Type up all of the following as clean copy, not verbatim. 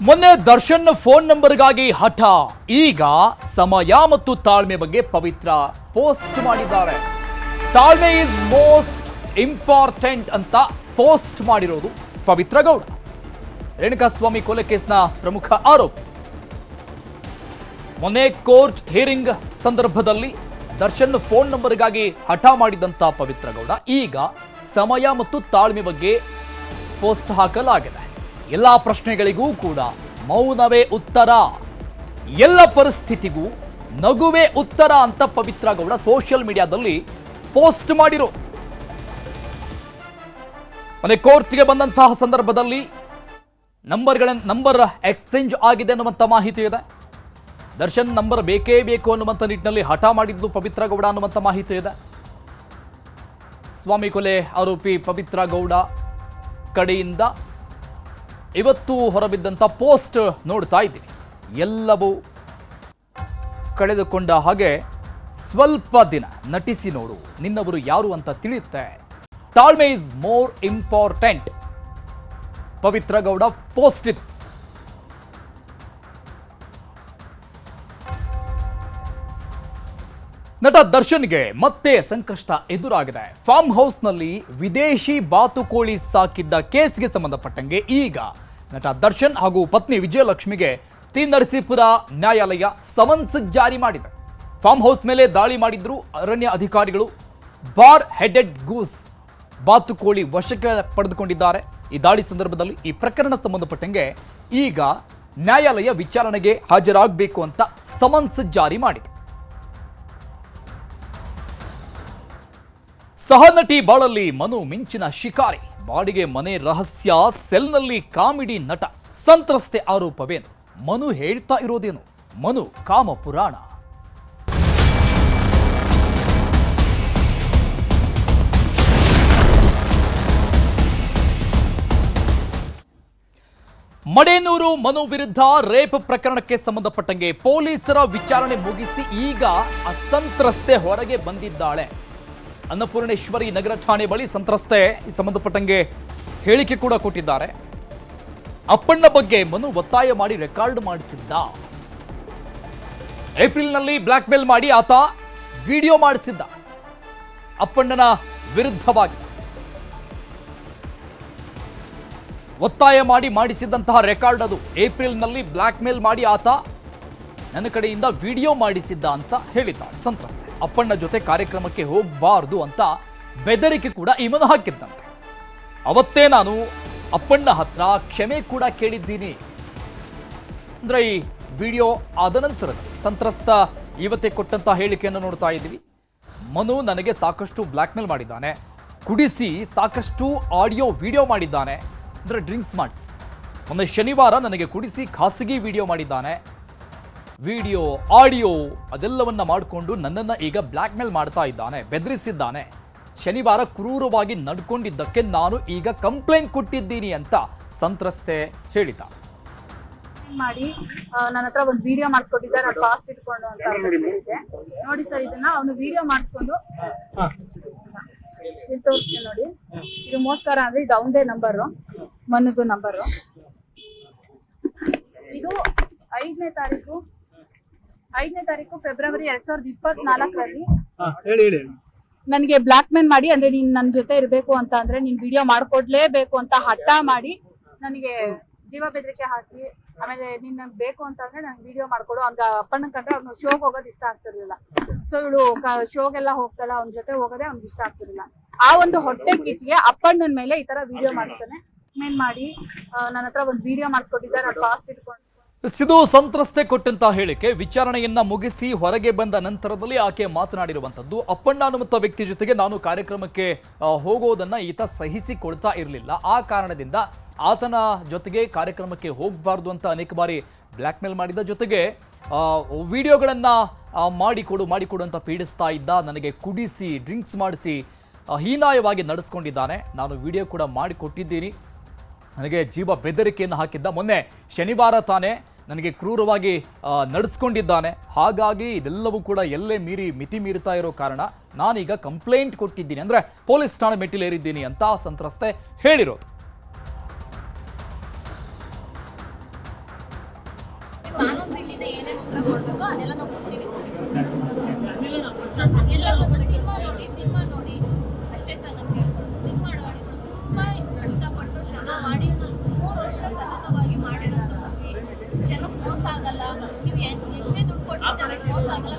ಮೊನ್ನೆ ದರ್ಶನ್ ಫೋನ್ ನಂಬರ್ಗಾಗಿ ಹಠ, ಈಗ ಸಮಯ ಮತ್ತು ತಾಳ್ಮೆ ಬಗ್ಗೆ ಪವಿತ್ರ ಪೋಸ್ಟ್ ಮಾಡಿದ್ದಾರೆ. ತಾಳ್ಮೆ ಇಸ್ ಮೋಸ್ಟ್ ಇಂಪಾರ್ಟೆಂಟ್ ಅಂತ ಪೋಸ್ಟ್ ಮಾಡಿರೋದು ಪವಿತ್ರ ಗೌಡ, ರೇಣುಕಾಸ್ವಾಮಿ ಕೊಲೆ ಕೇಸ್ನ ಪ್ರಮುಖ ಆರೋಪಿ. ಮೊನ್ನೆ ಕೋರ್ಟ್ ಹಿಯರಿಂಗ್ ಸಂದರ್ಭದಲ್ಲಿ ದರ್ಶನ್ ಫೋನ್ ನಂಬರ್ಗಾಗಿ ಹಠ ಮಾಡಿದಂತ ಪವಿತ್ರ ಗೌಡ ಈಗ ಸಮಯ ಮತ್ತು ತಾಳ್ಮೆ ಬಗ್ಗೆ ಪೋಸ್ಟ್ ಹಾಕಲಾಗಿದೆ. ಎಲ್ಲ ಪ್ರಶ್ನೆಗಳಿಗೂ ಕೂಡ ಮೌನವೇ ಉತ್ತರ, ಎಲ್ಲ ಪರಿಸ್ಥಿತಿಗೂ ನಗುವೇ ಉತ್ತರ ಅಂತ ಪವಿತ್ರ ಗೌಡ ಸೋಷಿಯಲ್ ಮೀಡಿಯಾದಲ್ಲಿ ಪೋಸ್ಟ್ ಮಾಡಿರೋ. ಮತ್ತೆ ಕೋರ್ಟ್ಗೆ ಬಂದಂತಹ ಸಂದರ್ಭದಲ್ಲಿ ನಂಬರ್ ಎಕ್ಸ್ಚೇಂಜ್ ಆಗಿದೆ ಅನ್ನುವಂಥ ಮಾಹಿತಿ ಇದೆ. ದರ್ಶನ್ ನಂಬರ್ ಬೇಕೇ ಬೇಕು ಅನ್ನುವಂಥ ನಿಟ್ಟಿನಲ್ಲಿ ಹಠ ಮಾಡಿದ್ದು ಪವಿತ್ರ ಗೌಡ ಅನ್ನುವಂಥ ಮಾಹಿತಿ ಇದೆ. ಸ್ವಾಮಿ ಕೊಲೆ ಆರೋಪಿ ಪವಿತ್ರ ಗೌಡ ಕಡೆಯಿಂದ ಇವತ್ತು ಹೊರಬಿದ್ದಂಥ ಪೋಸ್ಟ್ ನೋಡ್ತಾ ಇದ್ದೀನಿ. ಎಲ್ಲವೂ ಕಳೆದುಕೊಂಡ ಹಾಗೆ ಸ್ವಲ್ಪ ದಿನ ನಟಿಸಿ ನೋಡು, ನಿನ್ನವರು ಯಾರು ಅಂತ ತಿಳಿಯುತ್ತೆ. ತಾಳ್ಮೆ is more important, Pavithra Gowda post ಇತ್ತು. ನಟ ದರ್ಶನ್ಗೆ ಮತ್ತೆ ಸಂಕಷ್ಟ ಎದುರಾಗಿದೆ. ಫಾರ್ಮ್ ಹೌಸ್ನಲ್ಲಿ ವಿದೇಶಿ ಬಾತುಕೋಳಿ ಸಾಕಿದ್ದ ಕೇಸ್ಗೆ ಸಂಬಂಧಪಟ್ಟಂಗೆ ಈಗ ನಟ ದರ್ಶನ್ ಹಾಗೂ ಪತ್ನಿ ವಿಜಯಲಕ್ಷ್ಮಿಗೆ ಟಿ ನರಸೀಪುರ ನ್ಯಾಯಾಲಯ ಸಮನ್ಸ್ ಜಾರಿ ಮಾಡಿದೆ. ಫಾರ್ಮ್ ಹೌಸ್ ಮೇಲೆ ದಾಳಿ ಮಾಡಿದ್ರು ಅರಣ್ಯ ಅಧಿಕಾರಿಗಳು. ಬಾರ್ ಹೆಡೆಡ್ ಗೂಸ್ ಬಾತುಕೋಳಿ ವಶಕ್ಕೆ ಪಡೆದುಕೊಂಡಿದ್ದಾರೆ. ಈ ದಾಳಿ ಸಂದರ್ಭದಲ್ಲಿ ಈ ಪ್ರಕರಣ ಸಂಬಂಧಪಟ್ಟಂಗೆ ಈಗ ನ್ಯಾಯಾಲಯ ವಿಚಾರಣೆಗೆ ಹಾಜರಾಗಬೇಕು ಅಂತ ಸಮನ್ಸ್ ಜಾರಿ ಮಾಡಿದೆ. ಸಹನಟಿ ಬಾಳಲ್ಲಿ ಮನು ಮಿಂಚಿನ ಶಿಕಾರಿ, ಬಾಡಿಗೆ ಮನೆ ರಹಸ್ಯ, ಸೆಲ್ನಲ್ಲಿ ಕಾಮಿಡಿ ನಟ, ಸಂತ್ರಸ್ತೆ ಆರೋಪವೇನು, ಮನು ಹೇಳ್ತಾ ಇರೋದೇನು, ಮನು ಕಾಮ ಪುರಾಣ. ಮಡೇನೂರು ಮನು ವಿರುದ್ಧ ರೇಪ್ ಪ್ರಕರಣಕ್ಕೆ ಸಂಬಂಧಪಟ್ಟಂಗೆ ಪೊಲೀಸರ ವಿಚಾರಣೆ ಮುಗಿಸಿ ಈಗ ಅಸಂತ್ರಸ್ತೆ ಹೊರಗೆ ಬಂದಿದ್ದಾಳೆ. ಅನ್ನಪೂರ್ಣೇಶ್ವರಿ ನಗರ ಠಾಣೆ ಬಳಿ ಸಂತ್ರಸ್ತೆ ಈ ಸಂಬಂಧಪಟ್ಟಂಗೆ ಹೇಳಿಕೆ ಕೂಡ ಕೊಟ್ಟಿದ್ದಾರೆ. ಅಪ್ಪಣ್ಣ ಬಗ್ಗೆ ಮನು ಒತ್ತಾಯ ಮಾಡಿ ರೆಕಾರ್ಡ್ ಮಾಡಿಸಿದ್ದ. ಏಪ್ರಿಲ್ನಲ್ಲಿ ಬ್ಲಾಕ್ ಮೇಲ್ ಮಾಡಿ ಆತ ವಿಡಿಯೋ ಮಾಡಿಸಿದ್ದ ಅಪ್ಪಣ್ಣನ ವಿರುದ್ಧವಾಗಿ. ಒತ್ತಾಯ ಮಾಡಿ ಮಾಡಿಸಿದ್ದಂತಹ ರೆಕಾರ್ಡ್ ಅದು. ಏಪ್ರಿಲ್ನಲ್ಲಿ ಬ್ಲಾಕ್ ಮೇಲ್ ಮಾಡಿ ಆತ ನನ್ನ ಕಡೆಯಿಂದ ವಿಡಿಯೋ ಮಾಡಿಸಿದ್ದ ಅಂತ ಹೇಳಿದ್ದಾರೆ ಸಂತ್ರಸ್ತೆ. ಅಪ್ಪಣ್ಣ ಜೊತೆ ಕಾರ್ಯಕ್ರಮಕ್ಕೆ ಹೋಗಬಾರ್ದು ಅಂತ ಬೆದರಿಕೆ ಕೂಡ ಈ ಮನು ಹಾಕಿದ್ದಂತೆ. ಅವತ್ತೇ ನಾನು ಅಪ್ಪಣ್ಣ ಹತ್ರ ಕ್ಷಮೆ ಕೂಡ ಕೇಳಿದ್ದೀನಿ ಅಂದ್ರೆ ಈ ವಿಡಿಯೋ ಆದ ನಂತರದ ಸಂತ್ರಸ್ತ ಇವತ್ತೇ ಕೊಟ್ಟಂತ ಹೇಳಿಕೆಯನ್ನು ನೋಡ್ತಾ ಇದ್ದೀವಿ. ಮನು ನನಗೆ ಸಾಕಷ್ಟು ಬ್ಲಾಕ್ ಮೇಲ್ ಮಾಡಿದ್ದಾನೆ, ಕುಡಿಸಿ ಸಾಕಷ್ಟು ಆಡಿಯೋ ವಿಡಿಯೋ ಮಾಡಿದ್ದಾನೆ, ಅಂದ್ರೆ ಡ್ರಿಂಕ್ಸ್ ಮಾಡಿಸಿ. ಮೊನ್ನೆ ಶನಿವಾರ ನನಗೆ ಕುಡಿಸಿ ಖಾಸಗಿ ವಿಡಿಯೋ ಮಾಡಿದ್ದಾನೆ, ವಿಡಿಯೋ ಆಡಿಯೋ ಅದೆಲ್ಲವನ್ನ ಮಾಡಿಕೊಂಡು ನನ್ನನ್ನು ಈಗ ಬ್ಲ್ಯಾಕ್ ಮೇಲ್ ಮಾಡ್ತಾ ಇದ್ದಾನೆ, ಬೆದರಿಸಿದ್ದಾನೆ. ಶನಿವಾರ ಕ್ರೂರವಾಗಿ ನಡ್ಕೊಂಡಿದ್ದಕ್ಕೆ ನಾನು ಈಗ ಕಂಪ್ಲೇಂಟ್ ಕೊಟ್ಟಿದ್ದೀನಿ ಅಂತ ಸಂತ್ರಸ್ತೆ ಹೇಳಿದ್ದಾರೆ. ಮಾಡಿ ನನ್ನ ಹತ್ರ ಒಂದು ವಿಡಿಯೋ ಮಾಡಿಸ್ಕೊಟ್ಟಿದ್ದೆ, ನಾನು ಫಾಸ್ಟ್ ಇಟ್ಕೊಂಡು ಅಂತ ಹೇಳಿದ್ದೆ. ನೋಡಿ ಸರ್, ಇದನ್ನ ಅವನು ವಿಡಿಯೋ ಮಾಡಿಸ್ಕೊಂಡು ಇಲ್ಲಿ ತೋರಿಸ್ತೀನಿ ನೋಡಿ. ಇದು ಮೋಸ್ಕರ ಅಂದ್ರೆ ಇದು ಅವನದೇ ನಂಬರು, ಮನದು ನಂಬರು. ಇದು 5ನೇ ತಾರೀಕು ಫೆಬ್ರವರಿ 2024ರಲ್ಲಿ ನನಗೆ ಬ್ಲಾಕ್ ಮೇಲ್ ಮಾಡಿ, ಅಂದ್ರೆ ನೀನ್ ನನ್ನ ಜೊತೆ ಇರ್ಬೇಕು ಅಂತ ಅಂದ್ರೆ ನೀನ್ ವಿಡಿಯೋ ಮಾಡ್ಕೊಡ್ಲೇಬೇಕು ಅಂತ ಹಠ ಮಾಡಿ ನನಗೆ ಜೀವ ಬೆದರಿಕೆ ಹಾಕಿ, ಆಮೇಲೆ ನೀನ್ ನಂಗೆ ಬೇಕು ಅಂತ ಅಂದ್ರೆ ನಂಗೆ ವಿಡಿಯೋ ಮಾಡ್ಕೊಡು. ಅವ್ನ ಅಪ್ಪನ ಕಂಡ್ರೆ ಅವ್ನು ಶೋಗೆ ಹೋಗೋದು ಇಷ್ಟ ಆಗ್ತಿರ್ಲಿಲ್ಲ. ಸೊ ಇವಳು ಶೋಗೆಲ್ಲ ಹೋಗ್ತಾಳ, ಅವ್ನ ಜೊತೆ ಹೋಗೋದೇ ಅವ್ನಿಗೆ ಇಷ್ಟ ಆಗ್ತಿರ್ಲಿಲ್ಲ. ಆ ಒಂದು ಹೊಟ್ಟೆ ಕಿಚ್ಚಿಗೆ ಅಪ್ಪಣ್ಣನ ಮೇಲೆ ಈ ತರ ವಿಡಿಯೋ ಮಾಡ್ತಾನೆ. ಮೇಲ್ ಮಾಡಿ ನನ್ನ ಹತ್ರ ಒಂದು ವಿಡಿಯೋ ಮಾಡಿಸ್ಕೊಟ್ಟಿದ್ದೆ, ನಾನು ಫಾಸ್ಟ್ ಇಟ್ಕೊಂಡು. ಸಿದು ಸಂತ್ರಸ್ತೆ ಕೊಟ್ಟಂತ ಹೇಳಿಕೆ ವಿಚಾರಣೆಯನ್ನ ಮುಗಿಸಿ ಹೊರಗೆ ಬಂದ ನಂತರದಲ್ಲಿ ಆಕೆ ಮಾತನಾಡಿರುವಂತದ್ದು. ಅಪ್ಪಣ್ಣ ಅನ್ನುವಂಥ ವ್ಯಕ್ತಿ ಜೊತೆಗೆ ನಾನು ಕಾರ್ಯಕ್ರಮಕ್ಕೆ ಹೋಗೋದನ್ನ ಈತ ಸಹಿಸಿಕೊಳ್ತಾ ಇರಲಿಲ್ಲ. ಆ ಕಾರಣದಿಂದ ಆತನ ಜೊತೆಗೆ ಕಾರ್ಯಕ್ರಮಕ್ಕೆ ಹೋಗಬಾರ್ದು ಅಂತ ಅನೇಕ ಬಾರಿ ಬ್ಲ್ಯಾಕ್ ಮೇಲ್ ಮಾಡಿದ. ಜೊತೆಗೆ ವಿಡಿಯೋಗಳನ್ನ ಮಾಡಿಕೊಡು ಅಂತ ಪೀಡಿಸ್ತಾ ಇದ್ದ. ನನಗೆ ಕುಡಿಸಿ ಡ್ರಿಂಕ್ಸ್ ಮಾಡಿಸಿ ಹೀನಾಯವಾಗಿ ನಡೆಸ್ಕೊಂಡಿದ್ದಾನೆ. ನಾನು ವಿಡಿಯೋ ಕೂಡ ಮಾಡಿಕೊಟ್ಟಿದ್ದೀನಿ. ನನಗೆ ಜೀವ ಬೆದರಿಕೆಯನ್ನು ಹಾಕಿದ್ದ. ಮೊನ್ನೆ ಶನಿವಾರ ತಾನೇ ನನಗೆ ಕ್ರೂರವಾಗಿ ನಡೆಸ್ಕೊಂಡಿದ್ದಾನೆ. ಹಾಗಾಗಿ ಇದೆಲ್ಲವೂ ಕೂಡ ಎಲ್ಲೇ ಮಿತಿ ಮೀರ್ತಾ ಇರೋ ಕಾರಣ ನಾನೀಗ ಕಂಪ್ಲೇಂಟ್ ಕೊಟ್ಟಿದ್ದೀನಿ, ಅಂದರೆ ಪೊಲೀಸ್ ಠಾಣೆ ಮೆಟ್ಟಿಲೇರಿದ್ದೀನಿ ಅಂತ ಸಂತ್ರಸ್ತೆ ಹೇಳಿರೋದು. ಕಾನೂನು ರೀತಿಯಿಂದ ಏನೇನು ಉತ್ತರ ಕೊಡಬೇಕೋ ಅದೆಲ್ಲ ನಾವು ಕೊಡ್ತೀವಿ. ಎಲ್ಲ ಒಂದು ಸಿನಿಮಾ ನೋಡಿ ಅಷ್ಟೇ ಸರ್ ನಾನು ಕೇಳ್ಕೊಳ್ಳೋದು. ಸಿನಿಮಾ ನೋಡಿ ತುಂಬ ಕಷ್ಟಪಟ್ಟು ಶ್ರಮ ಮಾಡಿ 3 ವರ್ಷ ಸತತವಾಗಿ ಮಾಡಿರೋಂಥ ಮೂವಿ. ಜನಕ್ಕೆ ಮೋಸ ಆಗಲ್ಲ, ನೀವು ಎಷ್ಟೇ ದುಡ್ಡು ಕೊಟ್ಟು ಜನಕ್ಕೆ ಮೋಸ ಆಗಲ್ಲ.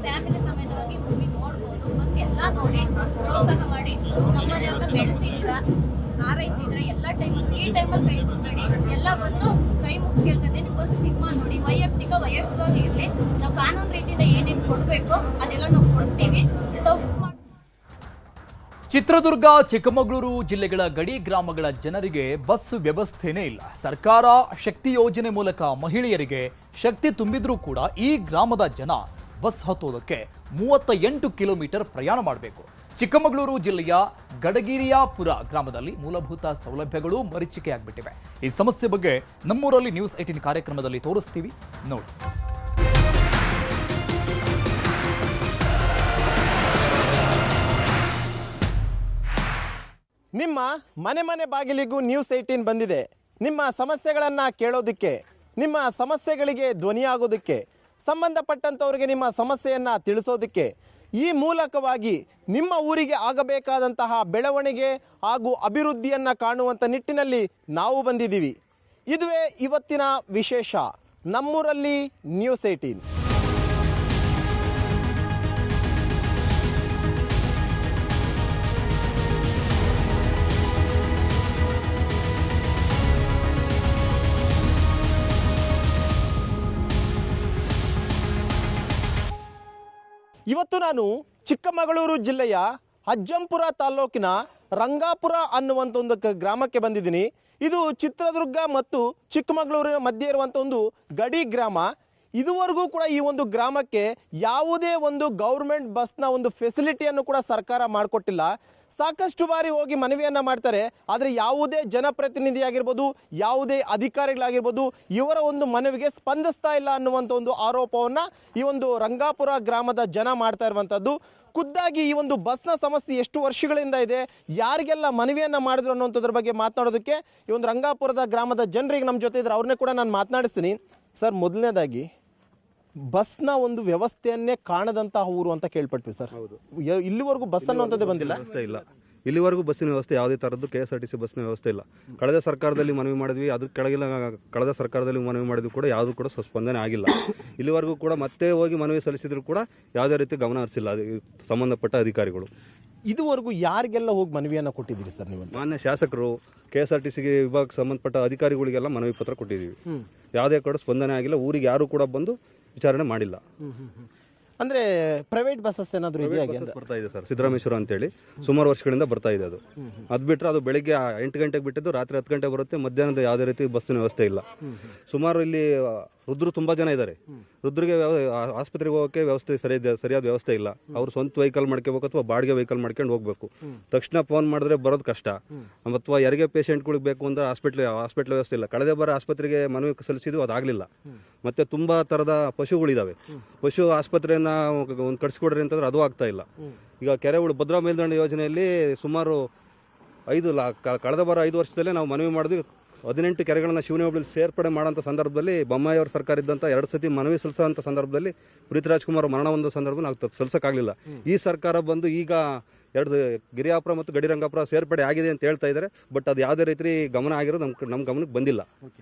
ಫ್ಯಾಮಿಲಿ ಸಮೇತವಾಗಿ ಮೂವಿ ನೋಡ್ಬೋದು, ಬಂದು ಎಲ್ಲ ನೋಡಿ ಪ್ರೋತ್ಸಾಹ ಮಾಡಿ ನಮ್ಮನೆ ಅಂತ ಬೆಳೆಸಿದ್ದೀರಾ, ಹಾರೈಸಿದ್ರೆ ಎಲ್ಲ ಟೈಮಲ್ಲೂ ಈ ಟೈಮಲ್ಲಿ ಕೈ ಬಿಡಬೇಡಿ. ಎಲ್ಲ ಬಂದು ಕೈ ಮುಗಿ ಕೇಳ್ತದೆ, ನೀವು ಬಂದು ಸಿನಿಮಾ ನೋಡಿ. ವೈಯಕ್ತಿಕವಾಗಿ ಇರಲಿ, ನಾವು ಕಾನೂನು ರೀತಿಯಿಂದ ಏನೇನು ಕೊಡಬೇಕು ಅದೆಲ್ಲ ನಾವು ಕೊಡ್ತೀವಿ. ಚಿತ್ರದುರ್ಗ, ಚಿಕ್ಕಮಗಳೂರು ಜಿಲ್ಲೆಗಳ ಗಡಿ ಗ್ರಾಮಗಳ ಜನರಿಗೆ ಬಸ್ ವ್ಯವಸ್ಥೆನೇ ಇಲ್ಲ. ಸರ್ಕಾರ ಶಕ್ತಿ ಯೋಜನೆ ಮೂಲಕ ಮಹಿಳೆಯರಿಗೆ ಶಕ್ತಿ ತುಂಬಿದ್ರೂ ಕೂಡ ಈ ಗ್ರಾಮದ ಜನ ಬಸ್ ಹತ್ತೋದಕ್ಕೆ 38 ಕಿಲೋಮೀಟರ್ ಪ್ರಯಾಣ ಮಾಡಬೇಕು. ಚಿಕ್ಕಮಗಳೂರು ಜಿಲ್ಲೆಯ ಗಡಗಿರಿಯಾಪುರ ಗ್ರಾಮದಲ್ಲಿ ಮೂಲಭೂತ ಸೌಲಭ್ಯಗಳು ಮರೀಚಿಕೆಯಾಗ್ಬಿಟ್ಟಿವೆ. ಈ ಸಮಸ್ಯೆ ಬಗ್ಗೆ ನಮ್ಮೂರಲ್ಲಿ ನ್ಯೂಸ್ 18 ಕಾರ್ಯಕ್ರಮದಲ್ಲಿ ತೋರಿಸ್ತೀವಿ, ನೋಡಿ. ನಿಮ್ಮ ಮನೆ ಬಾಗಿಲಿಗೂ ನ್ಯೂಸ್ 18 ಬಂದಿದೆ. ನಿಮ್ಮ ಸಮಸ್ಯೆಗಳನ್ನು ಕೇಳೋದಕ್ಕೆ, ನಿಮ್ಮ ಸಮಸ್ಯೆಗಳಿಗೆ ಧ್ವನಿಯಾಗೋದಕ್ಕೆ, ಸಂಬಂಧಪಟ್ಟಂಥವ್ರಿಗೆ ನಿಮ್ಮ ಸಮಸ್ಯೆಯನ್ನು ತಿಳಿಸೋದಕ್ಕೆ, ಈ ಮೂಲಕವಾಗಿ ನಿಮ್ಮ ಊರಿಗೆ ಆಗಬೇಕಾದಂತಹ ಬೆಳವಣಿಗೆ ಹಾಗೂ ಅಭಿವೃದ್ಧಿಯನ್ನು ಕಾಣುವಂಥ ನಿಟ್ಟಿನಲ್ಲಿ ನಾವು ಬಂದಿದ್ದೀವಿ. ಇದುವೇ ಇವತ್ತಿನ ವಿಶೇಷ, ನಮ್ಮೂರಲ್ಲಿ ನ್ಯೂಸ್ 18. ಇವತ್ತು ನಾನು ಚಿಕ್ಕಮಗಳೂರು ಜಿಲ್ಲೆಯ ಅಜ್ಜಂಪುರ ತಾಲ್ಲೂಕಿನ ರಂಗಾಪುರ ಅನ್ನುವಂಥ ಒಂದು ಗ್ರಾಮಕ್ಕೆ ಬಂದಿದ್ದೀನಿ. ಇದು ಚಿತ್ರದುರ್ಗ ಮತ್ತು ಚಿಕ್ಕಮಗಳೂರಿನ ಮಧ್ಯೆ ಇರುವಂಥ ಒಂದು ಗಡಿ ಗ್ರಾಮ. ಇದುವರೆಗೂ ಕೂಡ ಈ ಒಂದು ಗ್ರಾಮಕ್ಕೆ ಯಾವುದೇ ಒಂದು ಗೌರ್ಮೆಂಟ್ ಬಸ್ನ ಒಂದು ಫೆಸಿಲಿಟಿಯನ್ನು ಕೂಡ ಸರ್ಕಾರ ಮಾಡಿಕೊಟ್ಟಿಲ್ಲ. ಸಾಕಷ್ಟು ಬಾರಿ ಹೋಗಿ ಮನವಿಯನ್ನು ಮಾಡ್ತಾರೆ, ಆದರೆ ಯಾವುದೇ ಜನಪ್ರತಿನಿಧಿಯಾಗಿರ್ಬೋದು, ಯಾವುದೇ ಅಧಿಕಾರಿಗಳಾಗಿರ್ಬೋದು ಇವರ ಒಂದು ಮನವಿಗೆ ಸ್ಪಂದಿಸ್ತಾ ಇಲ್ಲ ಅನ್ನುವಂಥ ಒಂದು ಆರೋಪವನ್ನು ಈ ಒಂದು ರಂಗಾಪುರ ಗ್ರಾಮದ ಜನ ಮಾಡ್ತಾ ಇರುವಂಥದ್ದು. ಖುದ್ದಾಗಿ ಈ ಒಂದು ಬಸ್ನ ಸಮಸ್ಯೆ ಎಷ್ಟು ವರ್ಷಗಳಿಂದ ಇದೆ, ಯಾರಿಗೆಲ್ಲ ಮನವಿಯನ್ನು ಮಾಡಿದ್ರು ಅನ್ನೋಂಥದ್ರ ಬಗ್ಗೆ ಮಾತನಾಡೋದಕ್ಕೆ ಈ ಒಂದು ರಂಗಾಪುರದ ಗ್ರಾಮದ ಜನರಿಗೆ ನಮ್ಮ ಜೊತೆ ಇದ್ರೆ ಅವ್ರನ್ನೇ ಕೂಡ ನಾನು ಮಾತನಾಡಿಸ್ತೀನಿ. ಸರ್, ಮೊದಲನೇದಾಗಿ ಬಸ್ನ ಒಂದು ವ್ಯವಸ್ಥೆಯನ್ನೇ ಕಾಣದಂತಹ ಊರು ಅಂತ ಕೇಳ್ಪಟ್ವಿ ಸರ್. ಹೌದು. ಇಲ್ಲಿವರೆಗೂ ಬಸ್ ಅನ್ನುವಂಥದ್ದೇ ಬಂದಿಲ್ಲ. ವ್ಯವಸ್ಥೆ ಇಲ್ಲ. ಇಲ್ಲಿವರೆಗೂ ಬಸ್ಸಿನ ವ್ಯವಸ್ಥೆ ಯಾವುದೇ ಥರದ್ದು KSRTC ಬಸ್ನ ವ್ಯವಸ್ಥೆ ಇಲ್ಲ. ಕಳೆದ ಸರ್ಕಾರದಲ್ಲಿ ಮನವಿ ಮಾಡಿದ್ವಿ, ಅದ್ರ ಕೆಳಗಿನ ಕಳೆದ ಸರ್ಕಾರದಲ್ಲಿ ಮನವಿ ಮಾಡಿದ್ವಿ ಕೂಡ ಯಾವುದೂ ಕೂಡ ಸ್ಪಂದನೆ ಆಗಿಲ್ಲ. ಇಲ್ಲಿವರೆಗೂ ಕೂಡ ಮತ್ತೆ ಹೋಗಿ ಮನವಿ ಸಲ್ಲಿಸಿದ್ರು ಕೂಡ ಯಾವುದೇ ರೀತಿ ಗಮನ ಹರಿಸಿಲ್ಲ ಸಂಬಂಧಪಟ್ಟ ಅಧಿಕಾರಿಗಳು. ಇದುವರೆಗೂ ಯಾರಿಗೆಲ್ಲ ಹೋಗಿ ಮನವಿಯನ್ನು ಕೊಟ್ಟಿದ್ದೀರಿ ಸರ್ ನೀವು? ಮಾನ್ಯ ಶಾಸಕರು, KSRTCಗೆ ವಿಭಾಗಕ್ಕೆ ಸಂಬಂಧಪಟ್ಟ ಅಧಿಕಾರಿಗಳಿಗೆಲ್ಲ ಮನವಿ ಪತ್ರ ಕೊಟ್ಟಿದ್ದೀವಿ. ಯಾವುದೇ ಕೂಡ ಸ್ಪಂದನೆ ಆಗಿಲ್ಲ. ಊರಿಗೆ ಯಾರು ಕೂಡ ಬಂದು ವಿಚಾರಣೆ ಮಾಡಿಲ್ಲ. ಅಂದ್ರೆ ಪ್ರೈವೇಟ್ ಬಸ್ಸಸ್ ಏನಾದರೂ ಇದೆಯಾ? ಬರ್ತಾ ಇದೆ ಸರ್, ಸಿದ್ದರಾಮೇಶ್ವರ ಅಂತೇಳಿ ಸುಮಾರು ವರ್ಷಗಳಿಂದ ಬರ್ತಾ ಇದೆ. ಅದು ಬಿಟ್ಟರೆ ಅದು ಬೆಳಿಗ್ಗೆ 8 ಗಂಟೆಗೆ ಬಿಟ್ಟಿದ್ದು ರಾತ್ರಿ 10 ಗಂಟೆಗೆ ಬರುತ್ತೆ. ಮಧ್ಯಾಹ್ನದ ಯಾವುದೇ ರೀತಿ ಬಸ್ಸಿನ ವ್ಯವಸ್ಥೆ ಇಲ್ಲ. ಸುಮಾರು ಇಲ್ಲಿ ವೃದ್ಧರು ತುಂಬಾ ಜನ ಇದ್ದಾರೆ. ವೃದ್ಧರಿಗೆ ಆಸ್ಪತ್ರೆಗೆ ಹೋಗೋಕ್ಕೆ ವ್ಯವಸ್ಥೆ ಸರಿಯಾದ ವ್ಯವಸ್ಥೆ ಇಲ್ಲ. ಅವ್ರು ಸ್ವಂತ ವೆಹಿಕಲ್ ಮಾಡ್ಕೋಬೇಕು ಅಥವಾ ಬಾಡಿಗೆ ವೆಹಿಕಲ್ ಮಾಡ್ಕೊಂಡು ಹೋಗ್ಬೇಕು. ತಕ್ಷಣ ಫೋನ್ ಮಾಡಿದ್ರೆ ಬರೋದು ಕಷ್ಟ. ಅಥವಾ ಯಾರಿಗೆ ಪೇಷಂಟ್ಗಳಿಗೆ ಬೇಕು ಅಂದ್ರೆ ಹಾಸ್ಪಿಟ್ಲ್ ವ್ಯವಸ್ಥೆ ಇಲ್ಲ. ಕಳೆದ ಬಾರ ಆಸ್ಪತ್ರೆಗೆ ಮನವಿ ಸಲ್ಲಿಸಿದ್ವು, ಅದಾಗಲಿಲ್ಲ. ಮತ್ತೆ ತುಂಬಾ ತರದ ಪಶುಗಳಿದಾವೆ. ಪಶು ಆಸ್ಪತ್ರೆಯನ್ನ ಒಂದು ಕಟ್ಸಿಕೊಡ್ರಿ ಅಂತಂದ್ರೆ ಅದು ಆಗ್ತಾ ಇಲ್ಲ. ಈಗ ಕೆರೆಗಳು ಭದ್ರಾ ಮೇಲ್ದಂಡ ಯೋಜನೆಯಲ್ಲಿ ಸುಮಾರು ಕಳೆದ ಬಾರ 5 ವರ್ಷದಲ್ಲೇ ನಾವು ಮನವಿ ಮಾಡಿದ್ವಿ. 18 ಕೆರೆಗಳನ್ನ ಶಿವನಿ ಹೋಬಳಿ ಸೇರ್ಪಡೆ ಮಾಡೋಂಥ ಸಂದರ್ಭದಲ್ಲಿ ಬೊಮ್ಮಾಯಿ ಅವ್ರ ಸರ್ಕಾರ ಇದ್ದಂಥ 2 ಸತಿ ಮನವಿ ಸಲ್ಲಿಸೋಂಥ ಸಂದರ್ಭದಲ್ಲಿ ಪುನೀತ್ ರಾಜ್ಕುಮಾರ್ ಮರಣ ಹೊಂದ ಸಂದರ್ಭದಲ್ಲಿ ನಾವು ಸಲ್ಲಿಸೋಕ್ಕಾಗಲಿಲ್ಲ. ಈ ಸರ್ಕಾರ ಬಂದು ಈಗ 2 ಗಿರಿಯಾಪುರ ಮತ್ತು ಗಡಿರಂಗಾಪುರ ಸೇರ್ಪಡೆ ಆಗಿದೆ ಅಂತ ಹೇಳ್ತಾ ಇದ್ದಾರೆ. ಬಟ್ ಅದು ಯಾವುದೇ ರೀತಿ ಗಮನ ಆಗಿರೋದು ನಮ್ಮ ಗಮನಕ್ಕೆ ಬಂದಿಲ್ಲ.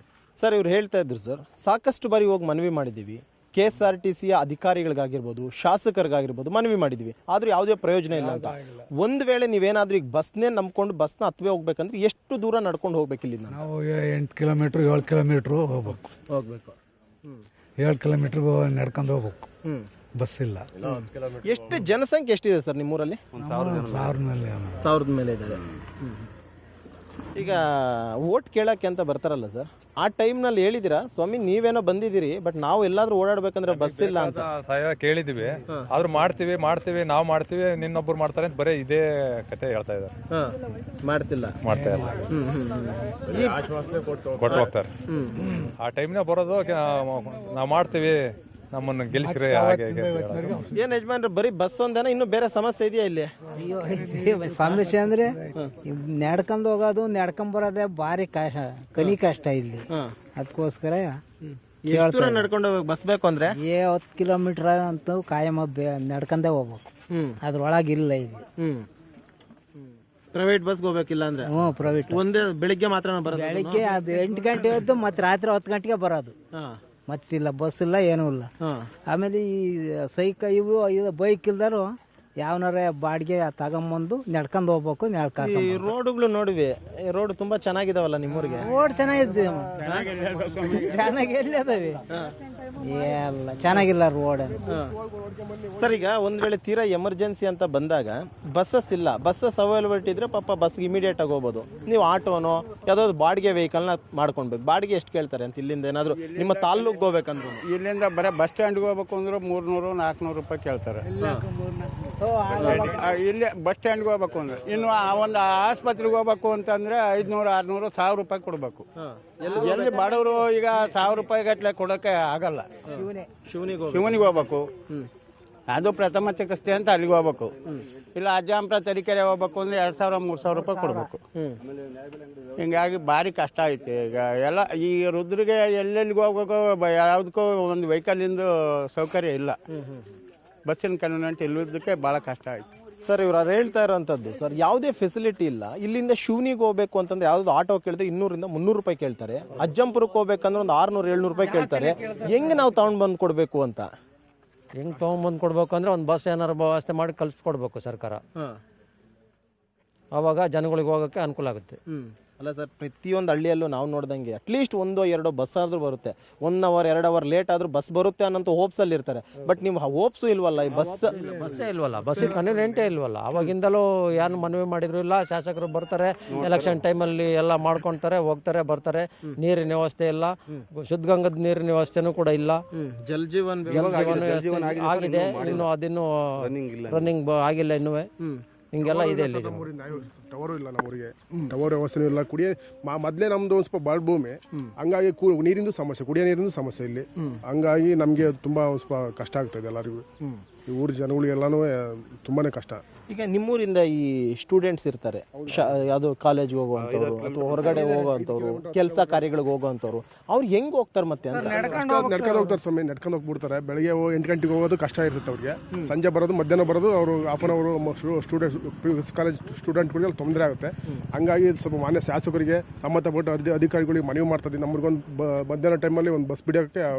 ಸರ್, ಇವ್ರು ಹೇಳ್ತಾ ಇದ್ರು ಸರ್, ಸಾಕಷ್ಟು ಬಾರಿ ಹೋಗಿ ಮನವಿ ಮಾಡಿದ್ದೀವಿ. KSRTCಯ ಅಧಿಕಾರಿಗಳಿಗಾಗಿರ್ಬೋದು, ಶಾಸಕರಿಗಾಗಿರ್ಬೋದು ಮನವಿ ಮಾಡಿದ್ವಿ, ಆದ್ರೂ ಯಾವುದೇ ಪ್ರಯೋಜನ ಇಲ್ಲ ಅಂತ. ಒಂದು ವೇಳೆ ನೀವೇನಾದ್ರೂ ಈಗ ಬಸ್ನೇ ನಂಬ್ಕೊಂಡು ಬಸ್ನ ಹತ್ವೇ ಹೋಗ್ಬೇಕಂದ್ರೆ ಎಷ್ಟು ದೂರ ನಡ್ಕೊಂಡು ಹೋಗ್ಬೇಕು? ಇಲ್ಲಿ ನಾವು 8 ಕಿಲೋಮೀಟ್ರ್ 7 ಕಿಲೋಮೀಟ್ರು ಹೋಗ್ಬೇಕು. 7 ಕಿಲೋಮೀಟ್ರ್ ನಡ್ಕೊಂಡು ಹೋಗ್ಬೇಕು. ಬಸ್ ಇಲ್ಲ. ಎಷ್ಟು ಜನಸಂಖ್ಯೆ ಎಷ್ಟಿದೆ ಸರ್ ನಿಮ್ಮೂರಲ್ಲಿ? 1000 ಮೇಲೆ ಇದ್ದಾರೆ. ಈಗ ಓಟ್ ಕೇಳಕ್ಕೆ ಅಂತ ಬರ್ತಾರಲ್ಲ ಸರ್, ಆ ಟೈಮ್ನಲ್ಲಿ ಹೇಳಿದಿರಾ ಸ್ವಾಮಿ ನೀವೇನೋ ಬಂದಿದ್ದೀರಿ, ಬಟ್ ನಾವು ಎಲ್ಲಾದ್ರೂ ಓಡಾಡ್ಬೇಕಂದ್ರೆ ಬಸ್ ಇಲ್ಲ ಅಂತ ಕೇಳಿದಿವಿ. ಆದ್ರೂ ಮಾಡ್ತೀವಿ ನಾವು ಮಾಡ್ತೀವಿ, ನಿನ್ನೊಬ್ರು ಮಾಡ್ತಾರೆ ಅಂತ ಬರೀ ಇದೇ ಕತೆ ಹೇಳ್ತಾ ಇದ್ದಾರೆ. ಮಾಡ್ತಾ ಇಲ್ಲ. ಕೊಟ್ಟು ಹೋಗ್ತಾರೆ. ಆ ಟೈಮ್ನ ಬರೋದು ನಾವು ಮಾಡ್ತೀವಿ, ನಮ್ಮನ್ನು ಗೆಲ್ಲಿಸ್ರೆ. ಏನ್ ಯಜಮಾನ್ರೆ, ಬರೀ ಬಸ್ ಒಂದೇನ ಇನ್ನು ಬೇರೆ ಸಮಸ್ಯೆ ಇದೆಯಾ ಇಲ್ಲಿ? ಅಯ್ಯೋ, ಸಮಸ್ಯೆ ಅಂದ್ರೆ ನಡ್ಕೊಂಡ್ ಹೋಗೋದು ನಡ್ಕೊಂಡ್ ಬರೋದೇ ಭಾರಿ ಕನಿ ಕಷ್ಟ ಇಲ್ಲಿ. ಅದಕ್ಕೋಸ್ಕರ ಎಷ್ಟು ದೂರ ನಡ್ಕೊಂಡು ಹೋಗ್ಬೇಕು ಬಸ್ ಬೇಕು ಅಂದ್ರೆ? 10 ಕಿಲೋಮೀಟರ್ ಅಂತೂ ಕಾಯಮ ನಡ್ಕೊಂಡೇ ಹೋಗ್ಬೇಕು. ಅದ್ರೊಳಗೆ ಇಲ್ಲ ಇಲ್ಲಿ. ಪ್ರೈವೇಟ್ ಬಸ್ಗೆ ಹೋಗ್ಬೇಕಿಲ್ಲ ಅಂದ್ರೆ? ಪ್ರೈವೇಟ್ ಒಂದೇ ಬೆಳಿಗ್ಗೆ ಮಾತ್ರ ಬರೋದು? ಬೆಳಿಗ್ಗೆ ಅದು 8 ಗಂಟೆ ಹೋದ್ದು ಮತ್ತೆ ರಾತ್ರಿ 10 ಗಂಟೆಗೆ ಬರೋದು. ಮತ್ತಿಲ್ಲ ಬಸ್ ಇಲ್ಲ ಏನೂ ಇಲ್ಲ. ಆಮೇಲೆ ಈ ಇವು ಬೈಕ್ ಇಲ್ದಾರು ಯಾವನಾರ ಬಾಡಿಗೆ ತಗೊಂಬಂದು ನಡ್ಕೊಂಡು ಹೋಗ್ಬೇಕು. ಈ ರೋಡ್ಗಳು ನೋಡಿವಿ, ರೋಡ್ ತುಂಬಾ ಚೆನ್ನಾಗಿದಾವಲ್ಲ ನಿಮ್ಮೂರಿಗೆ? ರೋಡ್ ಚೆನ್ನಾಗಿದೆ, ಚೆನ್ನಾಗಿ ಎಲ್ಲಿ ಅದಾವೆ? ಎಲ್ಲ ಚೆನ್ನಾಗಿಲ್ಲ ರೋಡ್. ಸರ್, ಈಗ ಒಂದ್ ವೇಳೆ ತೀರಾ ಎಮರ್ಜೆನ್ಸಿ ಅಂತ ಬಂದಾಗ ಬಸ್ಸಸ್ ಇಲ್ಲ, ಬಸ್ಸಸ್ ಅವೈಲಬಿಲಿಟಿ ಇದ್ರೆ ಪಾಪ ಬಸ್ಗೆ ಇಮಿಡಿಯೇಟ್ ಆಗಿ ಹೋಗ್ಬೋದು. ನೀವು ಆಟೋನೋ ಯಾವ್ದಾದ್ರು ಬಾಡಿಗೆ ವೆಹಿಕಲ್ನ ಮಾಡ್ಕೊಳ್ಬೇಕು. ಬಾಡಿಗೆ ಎಷ್ಟು ಕೇಳ್ತಾರೆ ಅಂತ ಇಲ್ಲಿಂದ ಏನಾದ್ರು ನಿಮ್ಮ ತಾಲ್ಲೂಕ್ ಹೋಗ್ಬೇಕಂದ್ರು? ಇಲ್ಲಿಂದ ಬರೀ ಬಸ್ ಸ್ಟ್ಯಾಂಡ್ಗೆ ಹೋಗ್ಬೇಕು ಅಂದ್ರೆ 300-400 ರೂಪಾಯಿ ಕೇಳ್ತಾರೆ. ಇಲ್ಲಿ ಬಸ್ ಸ್ಟ್ಯಾಂಡ್ಗೆ ಹೋಗ್ಬೇಕು ಅಂದ್ರೆ, ಇನ್ನು ಒಂದು ಆಸ್ಪತ್ರೆಗೆ ಹೋಗ್ಬೇಕು ಅಂತಂದ್ರೆ 500-600-1000 ರೂಪಾಯಿ ಕೊಡ್ಬೇಕು. ಎಲ್ಲಿ ಬಡವರು ಈಗ 1000 ರೂಪಾಯಿ ಗಟ್ಟಲೆ ಕೊಡೋಕೆ ಆಗಲ್ಲ. ಶಿವನಿಗೆ ಹೋಗ್ಬೇಕು, ಅದು ಪ್ರಥಮ ಚಿಕಿತ್ಸೆ ಅಂತ ಅಲ್ಲಿಗೆ ಹೋಗ್ಬೇಕು. ಇಲ್ಲ ಅಜ್ಜಾಂಪುರ ತರೀಕೆರೆ ಹೋಗ್ಬೇಕು ಅಂದ್ರೆ 2000-3000 ರೂಪಾಯಿ ಕೊಡ್ಬೇಕು. ಹಿಂಗಾಗಿ ಭಾರಿ ಕಷ್ಟ ಐತೆ ಈಗ ಎಲ್ಲ. ಈ ರುದ್ರಿಗೆ ಎಲ್ಲೆಲ್ಲಿಗೆ ಹೋಗ್ಬೇಕು, ಯಾವುದಕ್ಕೂ ಒಂದು ವೆಹಿಕಲಿಂದು ಸೌಕರ್ಯ ಇಲ್ಲ. ಬಸ್ಸಿನ ಕನ್ವೀನಿಯಂಟ್ ಇಲ್ಲದಕ್ಕೆ ಭಾಳ ಕಷ್ಟ ಆಯ್ತು. ಸರ್, ಇವ್ರು ಹೇಳ್ತಾ ಇರೋಂಥದ್ದು ಸರ್, ಯಾವುದೇ ಫೆಸಿಲಿಟಿ ಇಲ್ಲ. ಇಲ್ಲಿಂದ ಶಿವನಿಗೆ ಹೋಗ್ಬೇಕು ಅಂತಂದ್ರೆ ಯಾವ್ದು ಆಟೋ ಕೇಳಿದ್ರೆ 200-300 ರೂಪಾಯಿ ಕೇಳ್ತಾರೆ. ಅಜ್ಜಂಪುರಕ್ಕೆ ಹೋಗ್ಬೇಕಂದ್ರೆ ಒಂದು 600-700 ರೂಪಾಯಿ ಕೇಳ್ತಾರೆ. ಹೆಂಗ್ ನಾವು ತಗೊಂಡ್ ಬಂದು ಕೊಡ್ಬೇಕು ಅಂತ? ಹೆಂಗ್ ತಗೊಂಡ್ಬಂದು ಕೊಡ್ಬೇಕು ಅಂದ್ರೆ ಒಂದು ಬಸ್ ಏನಾರು ವ್ಯವಸ್ಥೆ ಮಾಡಿ ಕಲ್ಸ್ಕೊಡ್ಬೇಕು ಸರ್ಕಾರ. ಅವಾಗ ಜನಗಳಿಗೆ ಹೋಗೋಕ್ಕೆ ಅನುಕೂಲ ಆಗುತ್ತೆ. ಅಲ್ಲ ಸರ್, ಪ್ರತಿಯೊಂದು ಹಳ್ಳಿಯಲ್ಲೂ ನಾವು ನೋಡ್ದಂಗೆ ಅಟ್ಲೀಸ್ಟ್ 1-2 ಬಸ್ ಆದ್ರೂ ಬರುತ್ತೆ. 1 ಅವರ್ 2 ಅವರ್ ಲೇಟ್ ಆದ್ರೂ ಬಸ್ ಬರುತ್ತೆ ಅನ್ನೋ ಹೋಪ್ಸ್ ಅಲ್ಲಿ ಇರ್ತಾರೆ. ಬಟ್ ನೀವು ಹೋಪ್ಸು ಇಲ್ವಲ್ಲ, ಈ ಬಸ್ಸೇ ಇಲ್ವಲ್ಲ, ಬಸ್ಸಿಗೆ ಕನ್ವೀನಿಯಂಟೇ ಇಲ್ವಲ್ಲ. ಅವಾಗಿಂದಲೂ ಏನು ಮನವಿ ಮಾಡಿದ್ರು ಇಲ್ಲ. ಶಾಸಕರು ಬರ್ತಾರೆ, ಎಲೆಕ್ಷನ್ ಟೈಮಲ್ಲಿ ಎಲ್ಲ ಮಾಡ್ಕೊಳ್ತಾರೆ, ಹೋಗ್ತಾರೆ, ಬರ್ತಾರೆ. ನೀರಿನ ವ್ಯವಸ್ಥೆ ಇಲ್ಲ, ಶುದ್ಧಗಂಗದ ನೀರಿನ ವ್ಯವಸ್ಥೆನೂ ಕೂಡ ಇಲ್ಲ. ಜಲ್ ಜೀವನ್ ಆಗಿದೆ, ಇನ್ನು ಅದಿನ್ನು ರನ್ನಿಂಗ್ ಆಗಿಲ್ಲ ಇನ್ನೂ. ಹಿಂಗೆಲ್ಲ ಇದೆ. ಇಲ್ಲಿ ಟವರು ಇಲ್ಲ ನಮ್ಮೂರಿಗೆ, ಟವರ್ ವ್ಯವಸ್ಥೆ ಇಲ್ಲ. ಮೊದಲೇ ನಮ್ದು ಒಂದು ಸ್ವಲ್ಪ ಬಾಳ್ ಭೂಮಿ, ಹಂಗಾಗಿ ನೀರಿಂದು ಸಮಸ್ಯೆ, ಕುಡಿಯೋ ನೀರಿಂದು ಸಮಸ್ಯೆ ಇಲ್ಲಿ. ಹಂಗಾಗಿ ನಮಗೆ ತುಂಬಾ ಒಂದು ಸ್ವಲ್ಪ ಕಷ್ಟ ಆಗ್ತದೆ ಎಲ್ಲರಿಗೂ. ಈ ಊರ ಜನಗಳಿಗೆಲ್ಲಾನು ತುಂಬಾನೇ ಕಷ್ಟ. ಈಗ ನಿಮ್ಮೂರಿಂದ ಈ ಸ್ಟೂಡೆಂಟ್ಸ್ ಇರ್ತಾರೆ, ಯಾವ್ದು ಕಾಲೇಜ್ಗೆ ಹೋಗುವಂಥವ್ರು ಅಥವಾ ಹೊರಗಡೆ ಹೋಗೋವಂಥವ್ರು, ಕೆಲಸ ಕಾರ್ಯಗಳಿಗೆ ಹೋಗೋವಂಥವ್ರು, ಅವ್ರು ಹೆಂಗ್ ಹೋಗ್ತಾರೆ ಮತ್ತೆ ಅಂತ? ನಡ್ಕೊಂಡು ಹೋಗ್ತಾರೆ ಸ್ವಾಮಿ, ನಡ್ಕೊಂಡು ಹೋಗ್ಬಿಡ್ತಾರೆ. ಬೆಳಗ್ಗೆ 8 ಗಂಟೆಗೆ ಹೋಗೋದು ಕಷ್ಟ ಇರುತ್ತೆ ಅವ್ರಿಗೆ. ಸಂಜೆ ಬರೋದು, ಮಧ್ಯಾಹ್ನ ಬರೋದು, ಅವರು half an hour students college ಸ್ಟೂಡೆಂಟ್ಗಳಿಗೆ ತೊಂದರೆ ಆಗುತ್ತೆ. ಹಂಗಾಗಿ ಸ್ವಲ್ಪ ಮಾನ್ಯ ಶಾಸಕರಿಗೆ ಸಂಬಂಧಪಟ್ಟ ಅಧಿಕಾರಿಗಳಿಗೆ ಮನವಿ ಮಾಡ್ತದೆ, ನಮ್ಗೊಂದು ಮಧ್ಯಾಹ್ನ ಟೈಮಲ್ಲಿ ಒಂದು ಬಸ್ ಬಿಡೋಕ್ಕೆ